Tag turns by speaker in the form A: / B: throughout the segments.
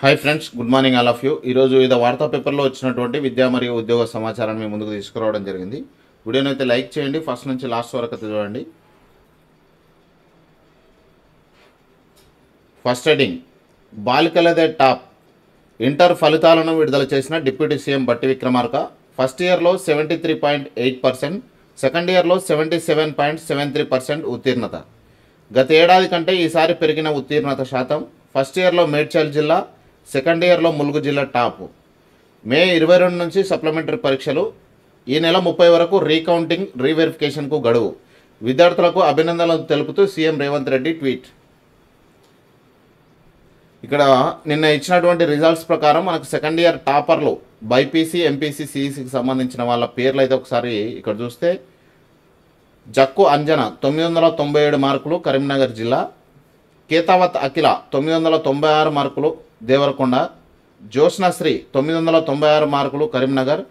A: Hi friends, good morning all of you. ఈరోజు వివిధ వార్తా పేపర్లో వచ్చినటువంటి విద్యా మరియు ఉద్యోగ సమాచారాన్ని మీ ముందుకు తీసుకురావడం జరిగింది. వీడియోని అయితే లైక్ చేయండి, ఫస్ట్ నుంచి లాస్ట్ వరకు అయితే చూడండి. ఫస్ట్ హెడ్డింగ్, బాలికలదే టాప్. ఇంటర్ ఫలితాలను విడుదల చేసిన డిప్యూటీ సీఎం బట్టి విక్రమార్క. ఫస్ట్ ఇయర్లో 73.8%, సెకండ్ ఇయర్లో 77.73% ఉత్తీర్ణత. గత ఏడాది కంటే ఈసారి పెరిగిన ఉత్తీర్ణత శాతం. ఫస్ట్ ఇయర్లో మేడ్చల్ జిల్లా, సెకండ్ ఇయర్లో ములుగు జిల్లా టాప్. మే 22 నుంచి సప్లిమెంటరీ పరీక్షలు. ఈ నెల 30 వరకు రీకౌంటింగ్, రీవెరిఫికేషన్కు గడువు. విద్యార్థులకు అభినందనలు తెలుపుతూ సీఎం రేవంత్ రెడ్డి ట్వీట్. ఇక్కడ నిన్న ఇచ్చినటువంటి రిజల్ట్స్ ప్రకారం మనకు సెకండ్ ఇయర్ టాపర్లు బైపీసీ, ఎంపీసీ, సిఈసీకి సంబంధించిన వాళ్ళ పేర్లు అయితే ఒకసారి ఇక్కడ చూస్తే, జక్కు అంజన 997 మార్కులు, కరీంనగర్ జిల్లా. కేతావత్ అఖిల 996 మార్కులు, దేవరకొండ. జ్యోత్స్నశ్రీ 996 మార్కులు, కరీంనగర్.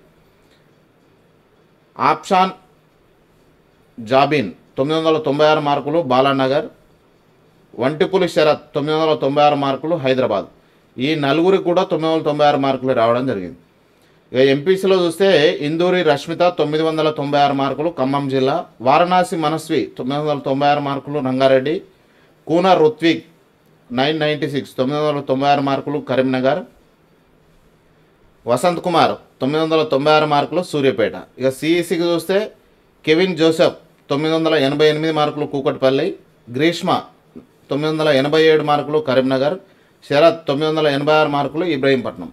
A: ఆప్షాన్ జాబిన్ 996 మార్కులు, బాలానగర్. వంటిపులి శరత్ 996 మార్కులు, హైదరాబాద్. ఈ నలుగురికి కూడా 996 మార్కులు రావడం జరిగింది. ఇక ఎంపీసీలో చూస్తే ఇందూరి రష్మిత 996 మార్కులు, ఖమ్మం జిల్లా. వారణాసి మనస్వి 996 మార్కులు, రంగారెడ్డి. కూన రుత్విక్ 996 996 మార్కులు, కరీంనగర్. వసంత్ కుమార్ 996 మార్కులు, సూర్యాపేట. ఇక సిఈసీకి చూస్తే కెవిన్ జోసెఫ్ 988 మార్కులు, కూకట్పల్లి. గ్రీష్మ 987 మార్కులు, కరీంనగర్. శరత్ 986 మార్కులు, ఇబ్రహీంపట్నం.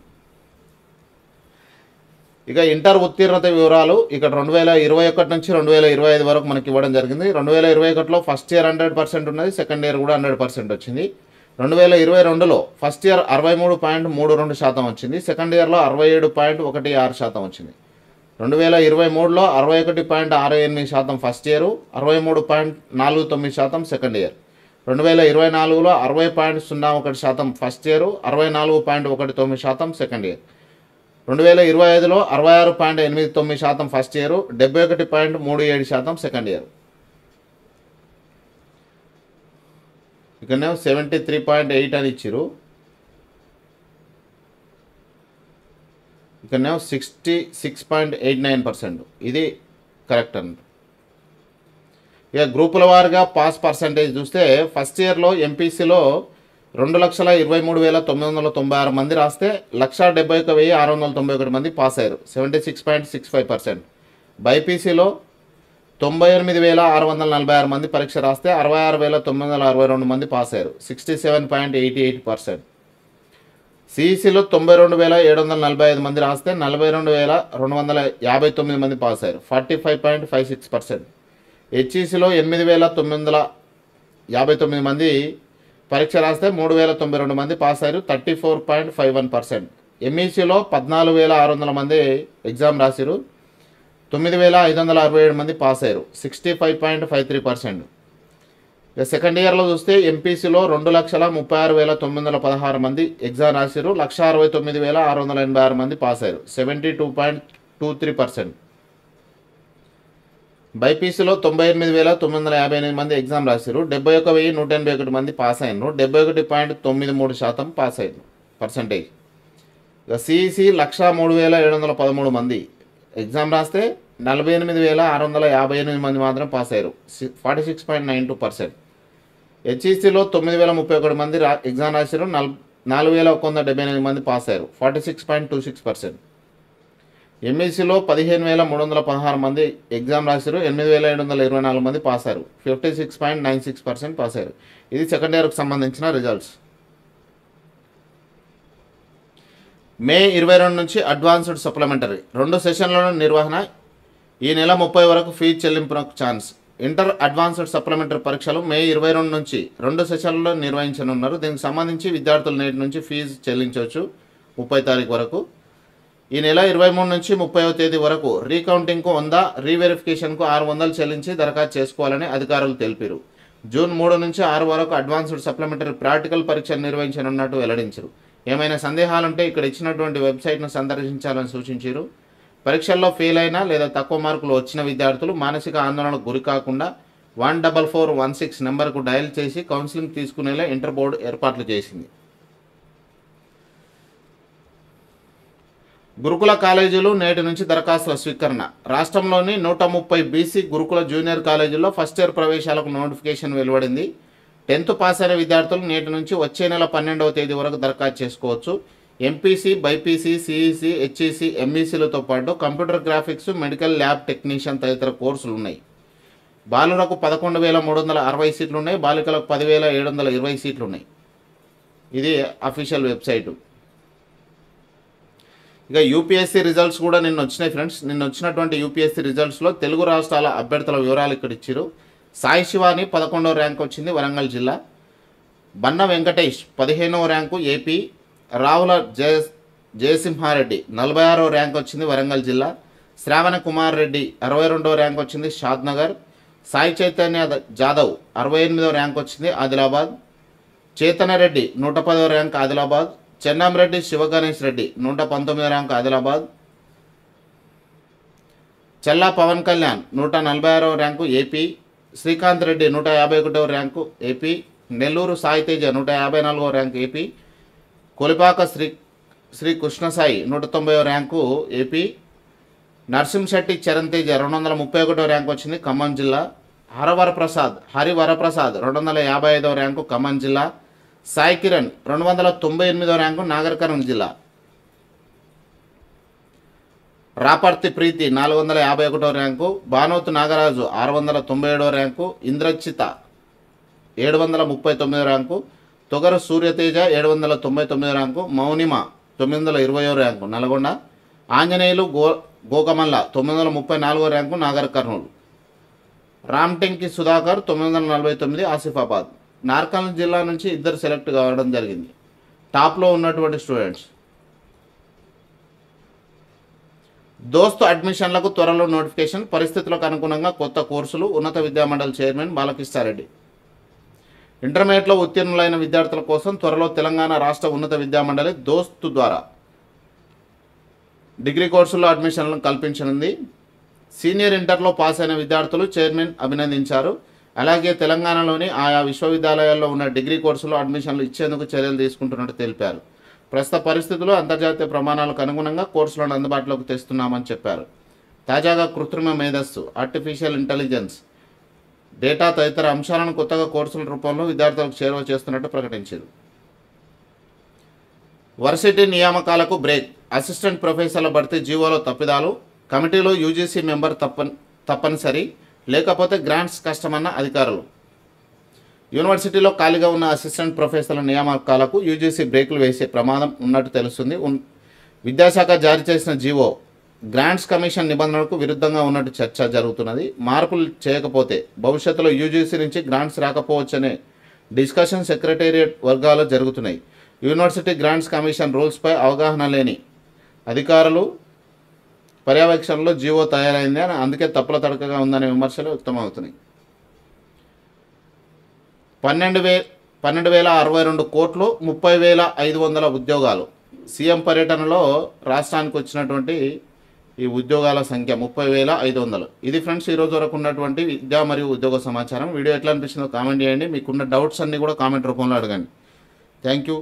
A: ఇక ఇంటర్ ఉత్తీర్ణత వివరాలు ఇక్కడ 2021 నుంచి 2025 వరకు మనకి ఇవ్వడం జరిగింది. 2021లో ఫస్ట్ ఇయర్ 100% ఉన్నది, సెకండ్ ఇయర్ కూడా 100% వచ్చింది. 2022లో ఫస్ట్ ఇయర్ 63.32% వచ్చింది, సెకండ్ ఇయర్లో 67.16% వచ్చింది. 2023లో 61.68% ఫస్ట్ ఇయర్, 63.49% సెకండ్ ఇయర్. 2024లో 60.01% ఫస్ట్ ఇయర్, 64.19% సెకండ్ ఇయర్. 2025లో 66.89% ఫస్ట్ ఇయర్, 71.37% సెకండ్ ఇయర్. ఇక్కడనే 73.8 అని ఇచ్చారు, ఇక్కడనే 66.89%. ఇది కరెక్ట్ అండి. ఇక గ్రూపుల వారుగా పాస్ పర్సంటేజ్ చూస్తే ఫస్ట్ ఇయర్లో ఎంపీసీలో 2,23,996 మంది రాస్తే 1,71,691 మంది పాస్ అయ్యారు, 76.65%. బైపీసీలో 98,646 మంది పరీక్ష రాస్తే 66,962 మంది పాస్ అయ్యారు, 67.88%. సిఈసీలో 92,745 మంది రాస్తే 42,259 మంది పాస్ అయ్యారు, 45.56%. హెచ్ఈసీలో 8,959 మంది పరీక్ష రాస్తే 3,092 మంది పాస్ అయ్యారు, 34.51%. ఎంఈసీలో 14,600 మంది ఎగ్జామ్ రాశారు, 9,567 మంది పాస్ అయ్యారు, 65.53%. ఇక సెకండ్ ఇయర్లో చూస్తే ఎంపీసీలో 2,36,916 మంది ఎగ్జామ్ రాశారు, 1,69,686 మంది పాస్ అయ్యారు, 72.23%. బైపీసీలో 98,958 మంది ఎగ్జామ్ రాశారు, 71,181 మంది పాస్ అయ్యారు, 71.93% పాస్ అయ్యారు పర్సంటేజ్. ఇక సిఈసీ 103,713 మంది ఎగ్జామ్ రాస్తే 48,658 మంది మాత్రం పాస్ అయ్యారు, 46.92%. హెచ్ఈసీలో 9,031 మంది ఎగ్జామ్ రాశారు, 4,178 మంది పాస్ అయ్యారు, 46.26%. ఎంఈసీలో 15,316 మంది ఎగ్జామ్ రాశారు, 8,724 మంది పాస్ అయ్యారు, 56.96% పాస్ అయ్యారు. ఇది సెకండ్ ఇయర్కి సంబంధించిన రిజల్ట్స్. మే 22 నుంచి అడ్వాన్స్డ్ సప్లిమెంటరీ 2 సెషన్ల నిర్వహణ. ఈ నెల 30 వరకు ఫీజు చెల్లింపునకు ఛాన్స్. ఇంటర్ అడ్వాన్స్డ్ సప్లిమెంటరీ పరీక్షలు మే 22 నుంచి 2 సెషన్లలో నిర్వహించనున్నారు. దీనికి సంబంధించి విద్యార్థులు నేటి నుంచి ఫీజు చెల్లించవచ్చు 30 తారీఖు వరకు. ఈ నెల 23 నుంచి 30వ తేదీ వరకు రీకౌంటింగ్కు 100, రీవెరిఫికేషన్కు 600 చెల్లించి దరఖాస్తు చేసుకోవాలని అధికారులు తెలిపారు. జూన్ 3 నుంచి 6 వరకు అడ్వాన్స్డ్ సప్లిమెంటరీ ప్రాక్టికల్ పరీక్షలు నిర్వహించనున్నట్టు వెల్లడించారు. ఏమైనా సందేహాలుంటే ఇక్కడ ఇచ్చినటువంటి వెబ్సైట్ను సందర్శించాలని సూచించారు. పరీక్షల్లో ఫెయిల్ అయినా లేదా తక్కువ మార్కులు వచ్చిన విద్యార్థులు మానసిక ఆందోళనకు గురి కాకుండా 14416 నెంబర్కు డయల్ చేసి కౌన్సిలింగ్ తీసుకునేలా ఇంటర్ బోర్డు ఏర్పాట్లు చేసింది. గురుకుల కాలేజీలు నేటి నుంచి దరఖాస్తుల స్వీకరణ. రాష్ట్రంలోని 130 బీసీ గురుకుల జూనియర్ కాలేజీల్లో ఫస్ట్ ఇయర్ ప్రవేశాలకు నోటిఫికేషన్ వెలువడింది. 10th పాస్ అయిన విద్యార్థులు నేటి నుంచి వచ్చే నెల 12వ తేదీ వరకు దరఖాస్తు చేసుకోవచ్చు. ఎంపీసీ, బైపీసీ, సిఈసీ, హెచ్ఈసీ, ఎంఈసీలతో పాటు computer graphics, medical lab technician తదితర కోర్సులు ఉన్నాయి. బాలురకు 11,360 సీట్లు ఉన్నాయి. బాలికలకు 10,720 సీట్లు ఉన్నాయి. ఇది అఫీషియల్ వెబ్సైటు. ఇక యూపీఎస్సీ రిజల్ట్స్ కూడా నిన్న వచ్చినాయి ఫ్రెండ్స్. నిన్న వచ్చినటువంటి యూపీఎస్సీ రిజల్ట్స్లో తెలుగు రాష్ట్రాల అభ్యర్థుల వివరాలు ఇక్కడ ఇచ్చారు. సాయి శివాని 11వ ర్యాంక్ వచ్చింది, వరంగల్ జిల్లా. బన్న వెంకటేష్ 15వ ర్యాంకు, ఏపీ. రావుల జయసింహారెడ్డి 46వ ర్యాంక్ వచ్చింది, వరంగల్ జిల్లా. శ్రావణ కుమార్ రెడ్డి 62వ ర్యాంక్ వచ్చింది, షాద్నగర్. సాయి చైతన్య జాదవ్ 68వ ర్యాంక్ వచ్చింది, ఆదిలాబాద్. చేతన రెడ్డి 110వ ర్యాంక్, ఆదిలాబాద్. చెన్నాంరెడ్డి శివగణేష్ రెడ్డి 119వ ర్యాంక్, ఆదిలాబాద్. చల్లా పవన్ కళ్యాణ్ 146వ ర్యాంకు, ఏపీ. శ్రీకాంత్ రెడ్డి 151వ ర్యాంకు, ఏపీ. నెల్లూరు సాయితేజ 154వ ర్యాంకు, ఏపీ. కొలిపాక శ్రీ కృష్ణసాయి 190వ ర్యాంకు, ఏపీ. నర్సింశెట్టి చరణ్ తేజ 231వ ర్యాంకు వచ్చింది, ఖమ్మం జిల్లా. హరివరప్రసాద్ 255వ ర్యాంకు, ఖమ్మం జిల్లా. సాయి కిరణ్ 298వ ర్యాంకు, నాగర్ కర్నూలు జిల్లా. రాపర్తి ప్రీతి 451వ ర్యాంకు. బానోతు నాగరాజు 697వ ర్యాంకు. ఇంద్రచిత 739వ ర్యాంకు. తొగర సూర్యతేజ 799వ ర్యాంకు. మౌనిమ 920వ ర్యాంకు, నల్గొండ. ఆంజనేయులు గోకమల్ల 934వ ర్యాంకు, నాగర్ కర్నూలు. రామ్టెంకి సుధాకర్ 949, ఆసిఫాబాద్. నార్కల్ జిల్లా నుంచి 2 సెలెక్ట్ కావడం జరిగింది. టాప్లో ఉన్నటువంటి స్టూడెంట్స్. దోస్తు అడ్మిషన్లకు త్వరలో నోటిఫికేషన్. పరిస్థితులకు అనుగుణంగా కొత్త కోర్సులు. ఉన్నత విద్యామండలి చైర్మన్ బాలకృష్ణారెడ్డి. ఇంటర్మీడియట్లో ఉత్తీర్ణులైన విద్యార్థుల కోసం త్వరలో తెలంగాణ రాష్ట్ర ఉన్నత విద్యామండలి దోస్తు ద్వారా డిగ్రీ కోర్సుల్లో అడ్మిషన్లను కల్పించనుంది. సీనియర్ ఇంటర్లో పాస్ అయిన విద్యార్థులు చైర్మన్ అభినందించారు. అలాగే తెలంగాణలోని ఆయా విశ్వవిద్యాలయాల్లో ఉన్న డిగ్రీ కోర్సులో అడ్మిషన్లు ఇచ్చేందుకు చర్యలు తీసుకుంటున్నట్టు తెలిపారు. ప్రస్తుత పరిస్థితుల్లో అంతర్జాతీయ ప్రమాణాలకు అనుగుణంగా కోర్సులను అందుబాటులోకి తెస్తున్నామని చెప్పారు. తాజాగా కృత్రిమ మేధస్సు, ఆర్టిఫిషియల్ ఇంటెలిజెన్స్, డేటా తదితర అంశాలను కొత్తగా కోర్సుల రూపంలో విద్యార్థులకు చేరువ చేస్తున్నట్టు ప్రకటించారు. వర్సిటీ నియామకాలకు బ్రేక్. అసిస్టెంట్ ప్రొఫెసర్ల భర్తీ జీవోలో తప్పిదాలు. కమిటీలో యూజీసీ మెంబర్ తప్పనిసరి, లేకపోతే గ్రాంట్స్ కష్టమన్న అధికారులు. యూనివర్సిటీలో ఖాళీగా ఉన్న అసిస్టెంట్ ప్రొఫెసర్ల నియామకాలకు యూజీసీ బ్రేకులు వేసే ప్రమాదం ఉన్నట్టు తెలుస్తుంది. విద్యాశాఖ జారీ చేసిన జీవో గ్రాంట్స్ కమిషన్ నిబంధనలకు విరుద్ధంగా ఉన్నట్టు చర్చ జరుగుతున్నది. మార్పులు చేయకపోతే భవిష్యత్తులో యూజీసీ నుంచి గ్రాంట్స్ రాకపోవచ్చనే డిస్కషన్ సెక్రటేరియట్ వర్గాల్లో జరుగుతున్నాయి. యూనివర్సిటీ గ్రాంట్స్ కమిషన్ రూల్స్పై అవగాహన లేని అధికారులు పర్యవేక్షణలో జీవో తయారైంది అని, అందుకే తప్పుల తడకగా ఉందనే విమర్శలు వ్యక్తమవుతున్నాయి. 12,062 కోట్లు, 30,500 ఉద్యోగాలు. సీఎం పర్యటనలో రాష్ట్రానికి వచ్చినటువంటి ఈ ఉద్యోగాల సంఖ్య 30,500. ఇది ఫ్రెండ్స్ ఈరోజు వరకు ఉన్నటువంటి విద్యా మరియు ఉద్యోగ సమాచారం. వీడియో ఎట్లా అనిపించిందో కామెంట్ చేయండి. మీకున్న డౌట్స్ అన్నీ కూడా కామెంట్ రూపంలో అడగండి. Thank you.